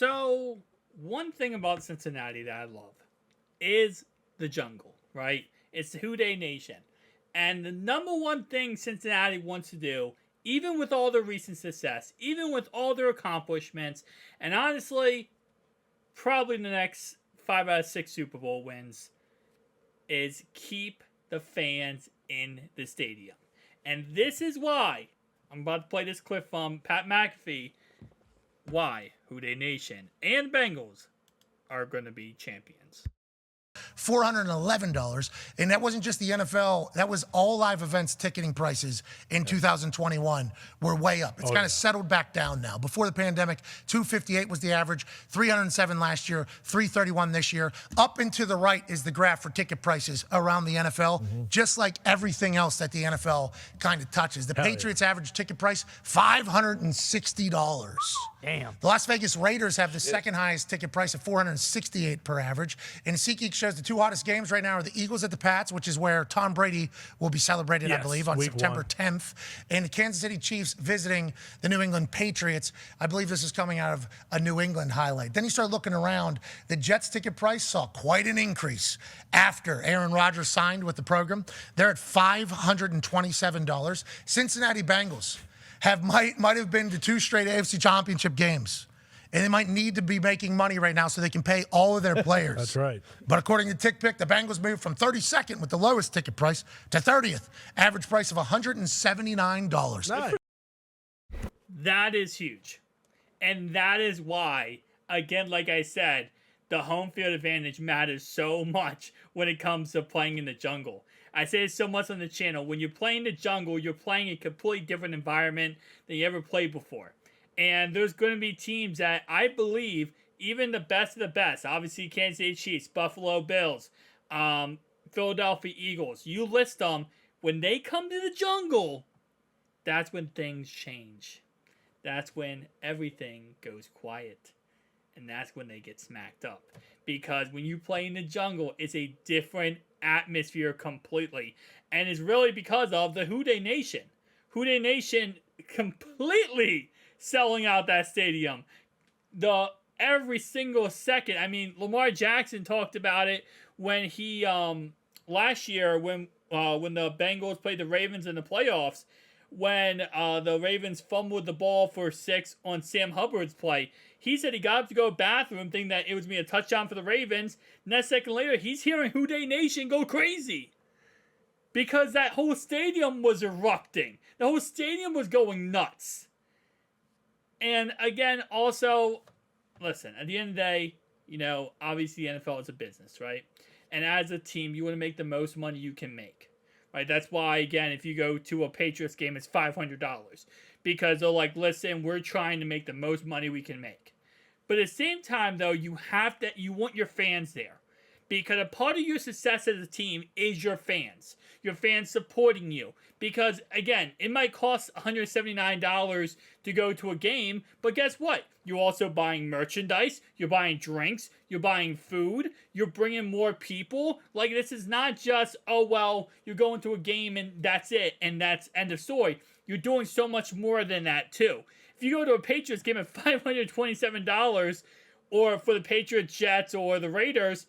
So, one thing about Cincinnati that I love is the jungle, right? It's the Who Dey Nation. And the number one thing Cincinnati wants to do, even with all their recent success, even with all their accomplishments, and honestly, probably the next 5 out of 6 Super Bowl wins, is keep the fans in the stadium. And this is why I'm about to play this clip from Pat McAfee. Why Who Dey Nation and Bengals are going to be champions. $411, and that wasn't just the NFL. That was all live events ticketing prices in 2021 were way up. It's kind of settled back down now. Before the pandemic, $258 was the average, $307 last year, $331 this year. Up and to the right is the graph for ticket prices around the NFL, just like everything else that the NFL kind of touches. The Patriots average ticket price, $560. Damn. The Las Vegas Raiders have the second highest ticket price of $468 per average. And SeatGeek shows the two hottest games right now are the Eagles at the Pats, which is where Tom Brady will be celebrated, I believe, on September 10th. And the Kansas City Chiefs visiting the New England Patriots. I believe this is coming out of a New England highlight. Then you start looking around. The Jets ticket price saw quite an increase after Aaron Rodgers signed with the program. They're at $527. Cincinnati Bengals might have been to 2 straight AFC Championship games. And they might need to be making money right now so they can pay all of their players. That's right. But according to TickPick, the Bengals moved from 32nd with the lowest ticket price to 30th, average price of $179. Nice. That is huge. And that is why, again, like I said, the home field advantage matters so much when it comes to playing in the jungle. I say it so much on the channel. When you're playing the jungle, you're playing a completely different environment than you ever played before. And there's going to be teams that I believe, even the best of the best, obviously Kansas City Chiefs, Buffalo Bills, Philadelphia Eagles, you list them, when they come to the jungle, that's when things change. That's when everything goes quiet. And that's when they get smacked up. Because when you play in the jungle, it's a different atmosphere completely. And it's really because of the Who Dey Nation. Who Dey Nation completely selling out that stadium. Every single second. I mean, Lamar Jackson talked about it when he last year when the Bengals played the Ravens in the playoffs, when the Ravens fumbled the ball for 6 on Sam Hubbard's play. He said he got up to go to the bathroom thinking that it was going to be a touchdown for the Ravens. And that second later, he's hearing Who Dey Nation go crazy. Because that whole stadium was erupting. The whole stadium was going nuts. And again, also, listen, at the end of the day, you know, obviously the NFL is a business, right? And as a team, you want to make the most money you can make. Right? That's why, again, if you go to a Patriots game, it's $500. Because they're like, listen, we're trying to make the most money we can make. But at the same time, though, you want your fans there. Because a part of your success as a team is your fans. Your fans supporting you. Because, again, it might cost $179 to go to a game, but guess what? You're also buying merchandise, you're buying drinks, you're buying food, you're bringing more people. Like, this is not just, oh, well, you're going to a game and that's it, and that's end of story. You're doing so much more than that, too. If you go to a Patriots game at $527, or for the Patriots, Jets, or the Raiders,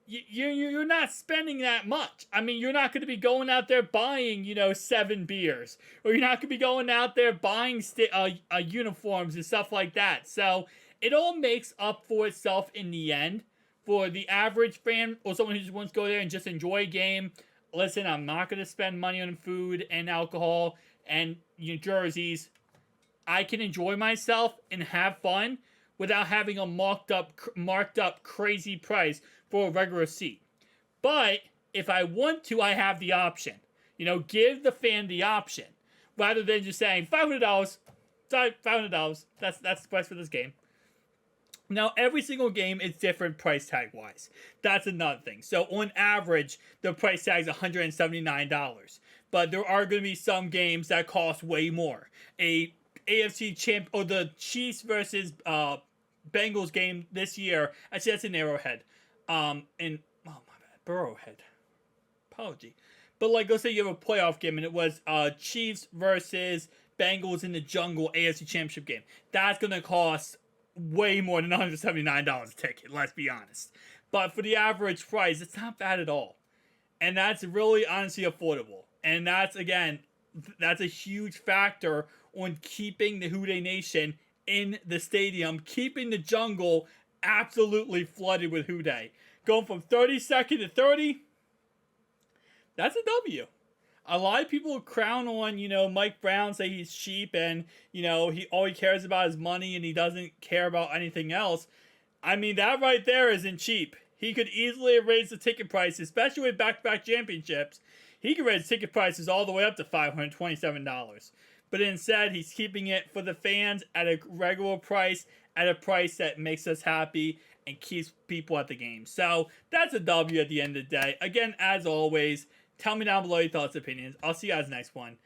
you're not spending that much. I mean, you're not going to be going out there buying, 7 beers. Or you're not going to be going out there buying uniforms and stuff like that. So, it all makes up for itself in the end. For the average fan or someone who just wants to go there and just enjoy a game, listen, I'm not going to spend money on food and alcohol and jerseys. I can enjoy myself and have fun without having a marked up crazy price for a regular seat. But if I want to, I have the option. Give the fan the option rather than just saying $500. Sorry, $500. That's the price for this game. Now, every single game is different price tag wise. That's another thing. So on average, the price tag is $179. But there are going to be some games that cost way more. A AFC champ or the Chiefs versus Bengals game this year. Actually, that's an Arrowhead. Burrowhead. Apology. But let's say you have a playoff game and it was Chiefs versus Bengals in the jungle AFC Championship game. That's going to cost way more than $179 a ticket, let's be honest. But for the average price, it's not bad at all. And that's really honestly affordable. And that's, again, that's a huge factor on keeping the Houday Nation in the stadium, keeping the jungle absolutely flooded with Houday. Going from 32nd to 30, that's a W. A lot of people crown on, Mike Brown, say he's cheap and, all he cares about is money and he doesn't care about anything else. I mean, that right there isn't cheap. He could easily have raised the ticket price, especially with back-to-back championships. He could raise ticket prices all the way up to $527. But instead, he's keeping it for the fans at a regular price, at a price that makes us happy and keeps people at the game. So that's a W at the end of the day. Again, as always, tell me down below your thoughts and opinions. I'll see you guys next one.